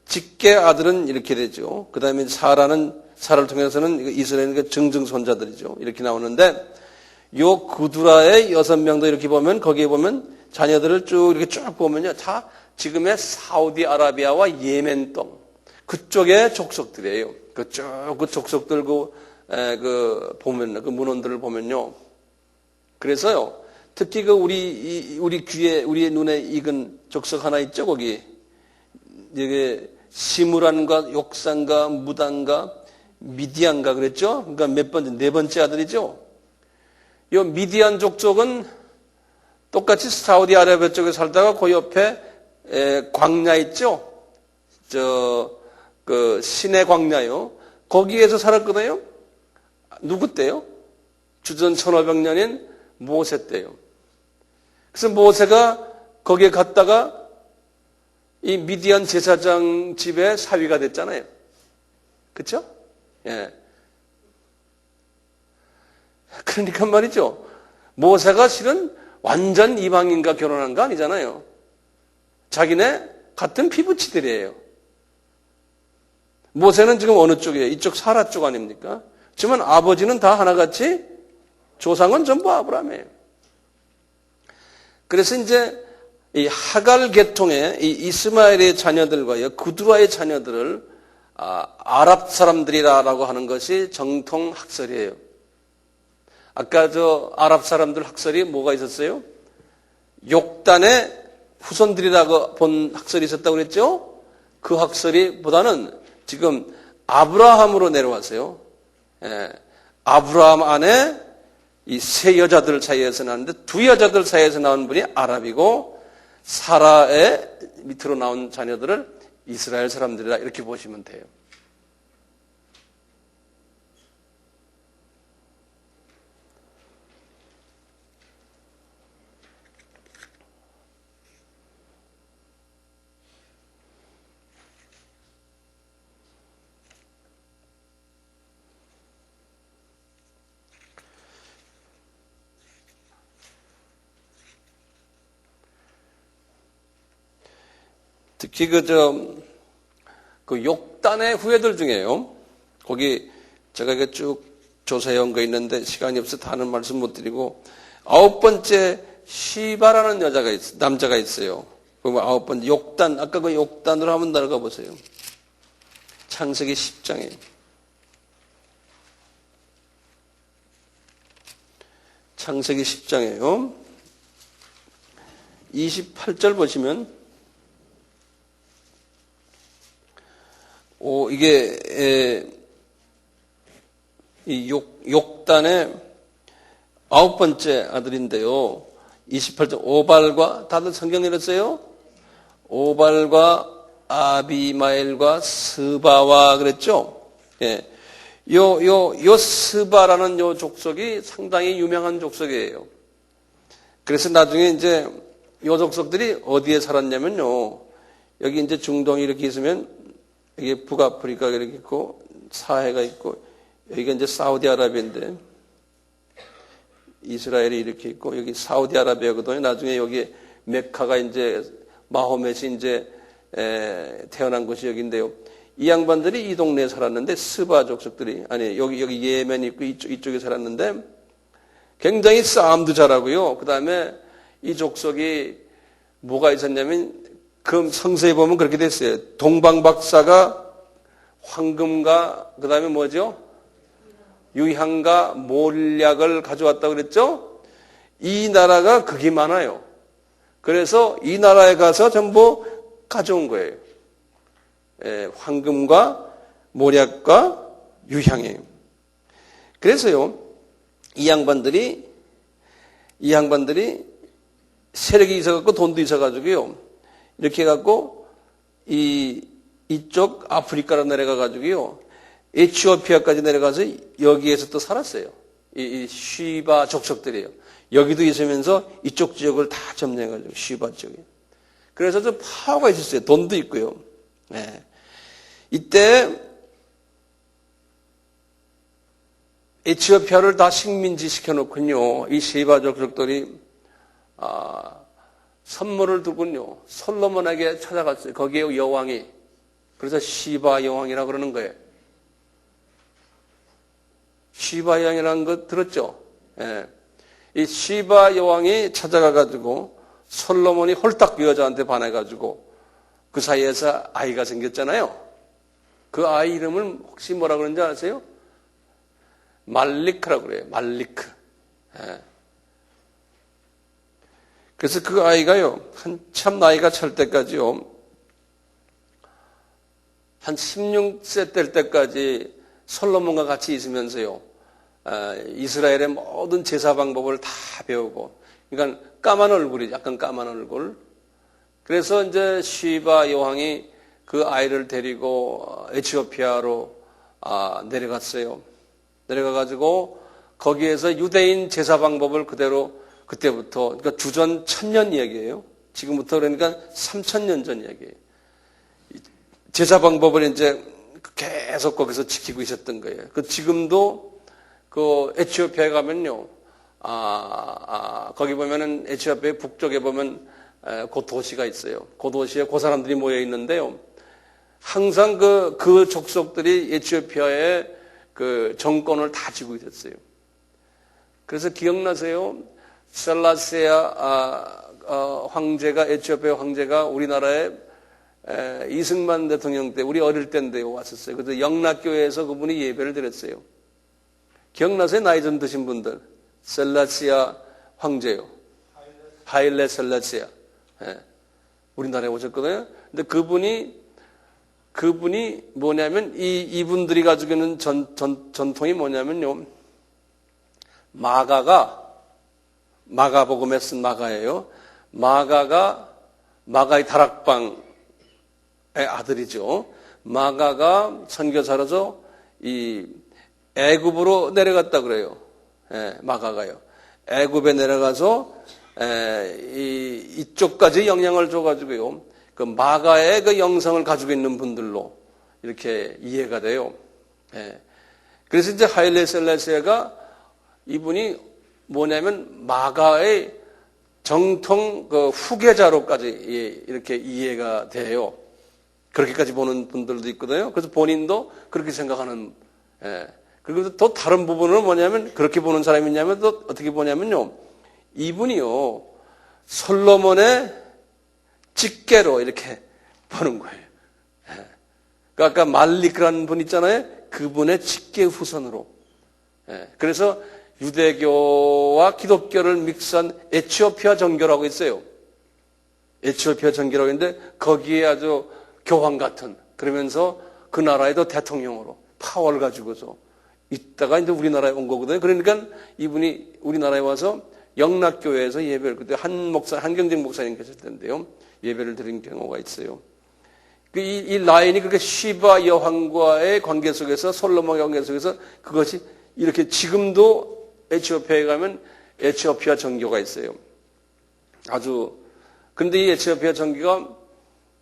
직계 아들은 이렇게 되죠. 그 다음에 사라를 통해서는 이스라엘의 증증손자들이죠. 이렇게 나오는데 요 구두라의 6명도 이렇게 보면 거기에 보면 자녀들을 이렇게 쭉 보면요. 다 지금의 사우디아라비아와 예멘 땅 그쪽의 족속들이에요. 그 족속들 보면 그 문헌들을 보면요. 그래서요. 특히 우리 귀에 우리의 눈에 익은 족속 하나 있죠. 거기 이게 시므란과 욕산과 무단과 미디안가 그랬죠? 그러니까 몇 번째? 4번째 아들이죠? 이 미디안 족속은 똑같이 사우디아라비아 쪽에 살다가 그 옆에 광야 있죠? 시내 광야요. 거기에서 살았거든요? 누구 때요? 주전 1500년인 모세 때요. 그래서 모세가 거기에 갔다가 이 미디안 제사장 집의 사위가 됐잖아요. 그렇죠? 예. 그러니까 말이죠. 모세가 실은 완전 이방인과 결혼한 거 아니잖아요. 자기네 같은 피부치들이에요. 모세는 지금 어느 쪽이에요? 이쪽 사라 쪽 아닙니까? 하지만 아버지는 다 하나같이 조상은 전부 아브라함이에요. 그래서 이제 이 하갈 계통의 이 이스마엘의 자녀들과요, 구두라의 자녀들을 아랍 사람들이라고 하는 것이 정통 학설이에요. 아까 아랍 사람들 학설이 뭐가 있었어요? 욕단의 후손들이라고 본 학설이 있었다고 그랬죠? 그 학설이보다는 지금 아브라함으로 내려왔어요. 예, 아브라함 안에 이 세 여자들 사이에서 나왔는데 두 여자들 사이에서 나온 분이 아랍이고 사라의 밑으로 나온 자녀들을 이스라엘 사람들이라 이렇게 보시면 돼요. 특히 그 욕단의 후예들 중에요. 거기 제가 이게 쭉 조사해 온 거 있는데 시간이 없어 다는 말씀 못 드리고, 9번째 시바라는 남자가 있어요. 그럼 9번째 욕단, 아까 그 욕단으로 한번 날아가 보세요. 창세기 10장에. 창세기 10장에요. 28절 보시면, 이게, 이 욕단의 9번째 아들인데요. 28절, 오발과, 다들 성경 읽었어요? 오발과 아비마엘과 스바와 그랬죠? 예. 요 스바라는 요 족속이 상당히 유명한 족속이에요. 그래서 나중에 이제 요 족속들이 어디에 살았냐면요. 여기 이제 중동이 이렇게 있으면 여기 북아프리카가 이렇게 있고 사해가 있고 여기가 이제 사우디아라비아인데 이스라엘이 이렇게 있고 여기 사우디아라비아거든요. 나중에 여기 메카가 이제 마호멧이 이제 태어난 곳이 여기인데요. 이 양반들이 이 동네에 살았는데 스바 족속들이 아니 여기 예멘이 있고 이쪽에 살았는데 굉장히 싸움도 잘하고요. 그다음에 이 족속이 뭐가 있었냐면 그 성서에 보면 그렇게 됐어요. 동방박사가 황금과 그다음에 뭐죠? 유향과 몰약을 가져왔다고 그랬죠? 이 나라가 극이 많아요. 그래서 이 나라에 가서 전부 가져온 거예요. 황금과 몰약과 유향이에요. 그래서요, 이 양반들이 세력이 있어갖고 돈도 있어가지고요, 이렇게 해갖고 이쪽 아프리카로 내려가가지고요, 에티오피아까지 내려가서 여기에서 또 살았어요. 이 쉬바 족속들이에요. 여기도 있으면서 이쪽 지역을 다 점령해가지고 쉬바 지역에. 그래서 좀 파워가 있었어요. 돈도 있고요. 네. 이때 에티오피아를 다 식민지 시켜놓군요. 이 쉬바 족속들이 선물을 두군요. 솔로몬에게 찾아갔어요. 거기에 여왕이. 그래서 시바 여왕이라고 그러는 거예요. 시바 여왕이라는 거 들었죠? 예. 이 시바 여왕이 찾아가가지고 솔로몬이 홀딱 그 여자한테 반해가지고 그 사이에서 아이가 생겼잖아요. 그 아이 이름을 혹시 뭐라 그러는지 아세요? 말리크라고 그래요. 말리크. 예. 그래서 그 아이가요, 한참 나이가 찰 때까지요, 한 16세 될 때까지 솔로몬과 같이 있으면서요, 이스라엘의 모든 제사 방법을 다 배우고, 그러니까 까만 얼굴이, 약간 까만 얼굴. 그래서 이제 시바 여왕이 그 아이를 데리고 에티오피아로 내려갔어요. 내려가가지고 거기에서 유대인 제사 방법을 그대로 그때부터, 그러니까 주전 1000년 이야기예요. 지금부터 그러니까 3000년 전 이야기예요. 제사 방법을 이제 계속 거기서 지키고 있었던 거예요. 그 지금도 그 에티오피아에 가면요, 거기 보면은 에티오피아 북쪽에 보면 그 도시가 있어요. 그 도시에 그 사람들이 모여 있는데요. 항상 그 족속들이 에티오피아의 그 정권을 다 쥐고 있었어요. 그래서 기억나세요? 셀라시아 황제가, 에티오피아 황제가 우리나라에 이승만 대통령 때, 우리 어릴 때인데요, 왔었어요. 그래서 영락교회에서 그분이 예배를 드렸어요. 기억나세요? 나이 좀 드신 분들. 셀라시아 황제요. 하일레 셀라시아. 예. 우리나라에 오셨거든요. 근데 그분이 뭐냐면, 이분들이 가지고 있는 전통이 뭐냐면요. 마가복음에 쓴 마가예요. 마가의 다락방의 아들이죠. 마가가 선교사로서 이 애굽으로 내려갔다 그래요. 예, 마가가요. 애굽에 내려가서 이쪽까지 영향을 줘가지고요. 그 마가의 그 영성을 가지고 있는 분들로 이렇게 이해가 돼요. 예. 그래서 이제 하일레 셀라시아가 이분이 뭐냐면 마가의 정통 그 후계자로까지 이렇게 이해가 돼요. 그렇게까지 보는 분들도 있거든요. 그래서 본인도 그렇게 생각하는, 그리고 또 다른 부분은 뭐냐면, 그렇게 보는 사람이 있냐면, 또 어떻게 보냐면요, 이분이요, 솔로몬의 직계로 이렇게 보는 거예요. 그러니까 아까 말릭이라는 분 있잖아요. 그분의 직계 후손으로. 그래서 유대교와 기독교를 믹스한 에티오피아 정교라고 있어요. 에티오피아 정교라고 있는데 거기에 아주 교황 같은, 그러면서 그 나라에도 대통령으로 파워를 가지고서 있다가 이제 우리나라에 온 거거든요. 그러니까 이분이 우리나라에 와서 영락교회에서 예배를, 그때 한경직 목사님 계실 텐데요. 예배를 드린 경우가 있어요. 이 라인이 그렇게 시바 여왕과의 관계 속에서, 솔로몬의 관계 속에서 그것이 이렇게 지금도 에티오피아에 가면 에티오피아 정교가 있어요. 근데 이 에티오피아 정교가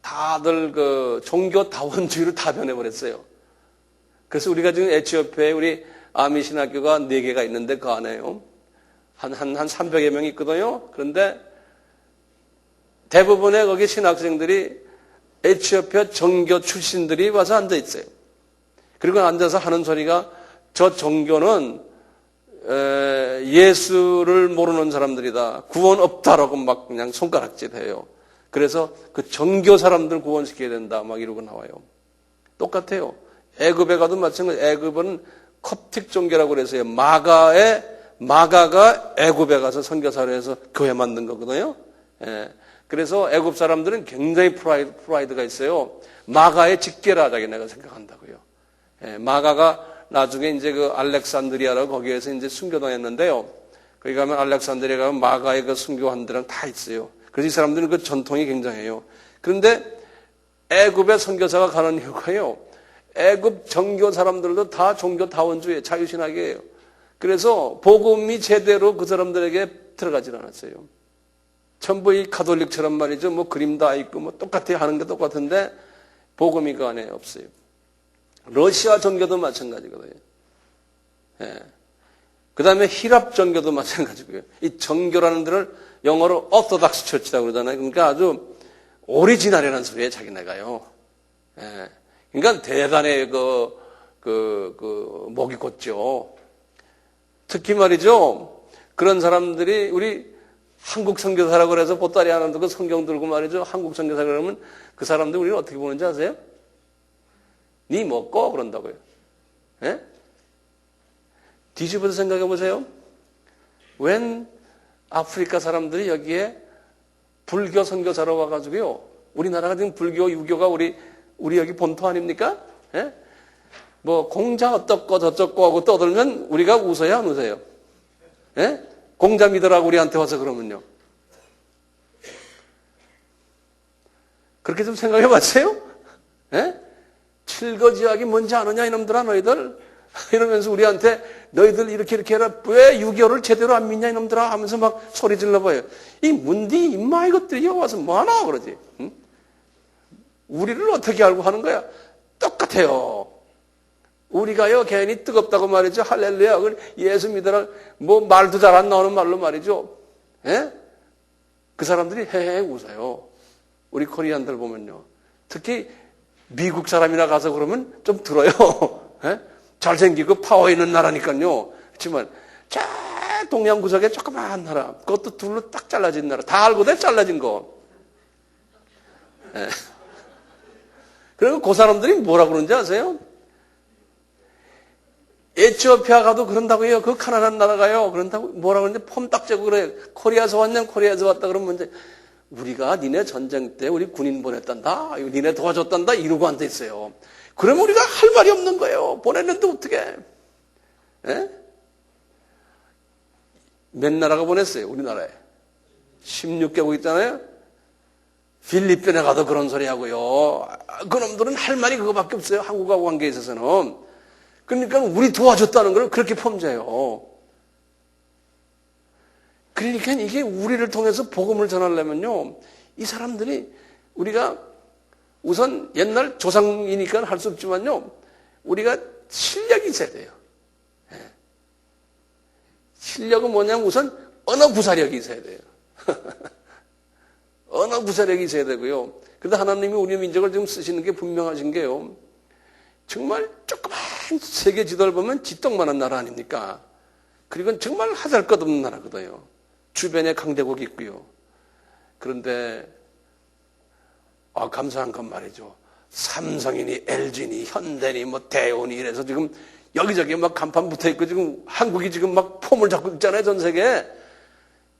다들 그 종교 다원주의로 다 변해버렸어요. 그래서 우리가 지금 에티오피아에 우리 아미 신학교가 4개가 있는데 그 안에요. 한 300여 명이 있거든요. 그런데 대부분의 거기 신학생들이 에티오피아 정교 출신들이 와서 앉아 있어요. 그리고 앉아서 하는 소리가 저 정교는 예수를 모르는 사람들이다. 구원 없다라고 막 그냥 손가락질해요. 그래서 그 정교 사람들 구원시켜야 된다. 막 이러고 나와요. 똑같아요. 애굽에 가도 마찬가지. 애굽은 콥틱 종교라고 그래서요. 마가가 애굽에 가서 선교사를 해서 교회 만든 거거든요. 그래서 애굽 사람들은 굉장히 프라이드가 있어요. 마가의 직계라 자기 내가 생각한다고요. 마가가 나중에 이제 그 알렉산드리아라고 거기에서 이제 순교당했는데요. 거기 가면 알렉산드리아 가면 마가의 그 순교한들은 다 있어요. 그래서 이 사람들은 그 전통이 굉장해요. 그런데 애굽의 선교사가 가는 이유가요. 애굽 정교 사람들도 다 종교 다원주의 자유신학이에요. 그래서 복음이 제대로 그 사람들에게 들어가질 않았어요. 전부 이 가톨릭처럼 말이죠. 뭐 그림 다 있고 뭐 똑같아 하는 게 똑같은데 복음이 그 안에 없어요. 러시아 정교도 마찬가지거든요. 그 다음에 히랍 정교도 마찬가지고요. 이 정교라는 데를 영어로 오토닥스 처치라고 그러잖아요. 그러니까 아주 오리지널이라는 소리에 자기네가요. 그러니까 대단히 목이 곧죠. 특히 말이죠. 그런 사람들이 우리 한국 선교사라고 그래서 보따리 하나 들고 성경 들고 말이죠. 한국 선교사 그러면 그 사람들 우리는 어떻게 보는지 아세요? 니 먹고 그런다고요. 뒤집어서 생각해 보세요. 웬 아프리카 사람들이 여기에 불교 선교사로 와가지고요. 우리나라가 지금 불교, 유교가 우리 여기 본토 아닙니까? 뭐 공자 어떻고 저쩌고 하고 떠들면 우리가 웃어야 안 웃어요? 공자 믿으라고 우리한테 와서 그러면요. 그렇게 좀 생각해 봤어요? 칠거지약이 뭔지 아느냐 이놈들아 너희들? 이러면서 우리한테 너희들 이렇게 해라. 왜 유교를 제대로 안 믿냐 이놈들아 하면서 막 소리 질러봐요. 이 문디 임마 이것들이 와서 뭐하나 그러지. 응? 우리를 어떻게 알고 하는 거야? 똑같아요. 우리가요 괜히 뜨겁다고 말이죠. 할렐루야 예수 믿으라 뭐 말도 잘 안 나오는 말로 말이죠. 그 사람들이 헤헤 웃어요. 우리 코리안들 보면요. 특히 미국 사람이나 가서 그러면 좀 들어요. 잘생기고 파워 있는 나라니까요. 그렇지만 저 동양 구석에 조그마한 나라, 그것도 둘로 딱 잘라진 나라, 다 알고 돼 잘라진 거. 그리고 그 사람들이 뭐라 그러는지 아세요? 에티오피아 가도 그런다고 해요. 그 가난한 나라가요. 그런다고 뭐라 그러는데 폼 딱 재고 그래요. 코리아에서 왔냐? 코리아에서 왔다 그러면 이제 우리가 니네 전쟁 때 우리 군인 보냈단다. 니네 도와줬단다. 이러고 앉아있어요. 그러면 우리가 할 말이 없는 거예요. 보냈는데 어떻게? 몇 나라가 보냈어요? 우리나라에. 16개국 있잖아요. 필리핀에 가도 그런 소리 하고요. 그놈들은 할 말이 그거밖에 없어요. 한국하고 관계에 있어서는. 그러니까 우리 도와줬다는 걸 그렇게 폼져요. 그러니까 이게 우리를 통해서 복음을 전하려면요. 이 사람들이 우리가 우선 옛날 조상이니까 할 수 없지만요. 우리가 실력이 있어야 돼요. 실력은 뭐냐면 우선 언어 구사력이 있어야 돼요. 언어 구사력이 있어야 되고요. 그런데 하나님이 우리 민족을 지금 쓰시는 게 분명하신 게요. 정말 조그만 세계 지도를 보면 지떡만한 나라 아닙니까? 그리고 정말 하잘것없는 나라거든요. 주변에 강대국이 있고요. 그런데 감사한 건 말이죠. 삼성이니 LG니 현대니 뭐 대우니 이래서 지금 여기저기 막 간판 붙어 있고 지금 한국이 지금 막 폼을 잡고 있잖아요, 전 세계에.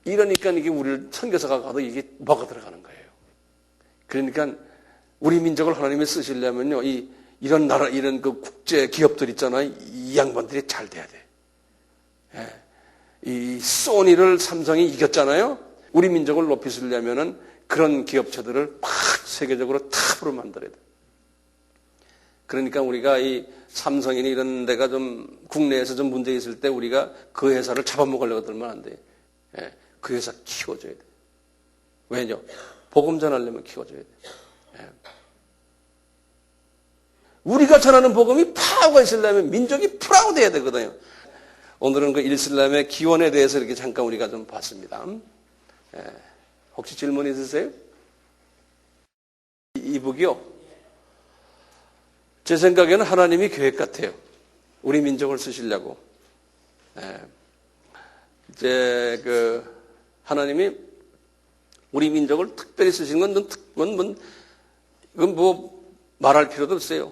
이러니까 이게 우리를 선교사가 가도 이게 뭐가 들어가는 거예요. 그러니까 우리 민족을 하나님이 쓰시려면요, 이런 나라, 이런 그 국제 기업들 있잖아요. 이 양반들이 잘 돼야 돼. 예. 이 소니를 삼성이 이겼잖아요. 우리 민족을 높이시려면은 그런 기업체들을 팍 세계적으로 탑으로 만들어야 돼. 그러니까 우리가 이 삼성이나 이런 데가 좀 국내에서 좀 문제 있을 때 우리가 그 회사를 잡아먹으려고 들면 안 돼. 예. 그 회사 키워줘야 돼. 왜냐? 복음 전하려면 키워줘야 돼. 예. 우리가 전하는 복음이 파워가 있으려면 민족이 프라우드 해야 되거든요. 오늘은 그 일슬람의 기원에 대해서 이렇게 잠깐 우리가 좀 봤습니다. 예. 혹시 질문 있으세요? 이 북이요? 제 생각에는 하나님이 계획 같아요. 우리 민족을 쓰시려고. 예. 이제 하나님이 우리 민족을 특별히 쓰시는 건 이건 뭐 말할 필요도 없어요.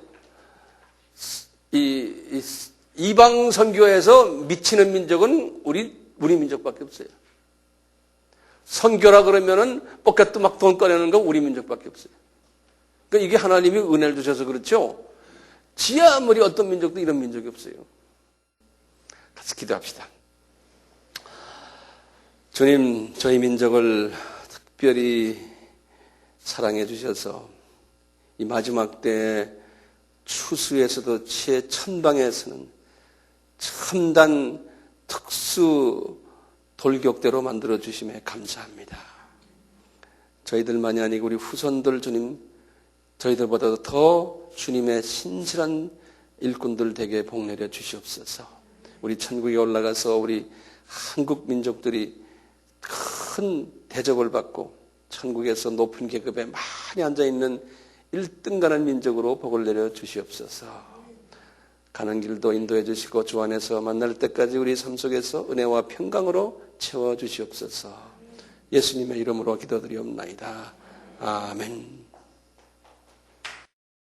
이방 선교에서 미치는 민족은 우리 민족밖에 없어요. 선교라 그러면은 포켓도 막 돈 꺼내는 건 우리 민족밖에 없어요. 그러니까 이게 하나님이 은혜를 주셔서 그렇죠. 지 아무리 어떤 민족도 이런 민족이 없어요. 같이 기도합시다. 주님, 저희 민족을 특별히 사랑해 주셔서 이 마지막 때 추수에서도 최천방에서는 첨단 특수 돌격대로 만들어 주심에 감사합니다. 저희들만이 아니고 우리 후손들 주님, 저희들보다도 더 주님의 신실한 일꾼들 되게 복내려 주시옵소서. 우리 천국에 올라가서 우리 한국 민족들이 큰 대접을 받고 천국에서 높은 계급에 많이 앉아있는 1등가는 민족으로 복을 내려 주시옵소서. 가는 길도 인도해 주시고 주 안에서 만날 때까지 우리 삶 속에서 은혜와 평강으로 채워 주시옵소서. 예수님의 이름으로 기도드리옵나이다. 아멘.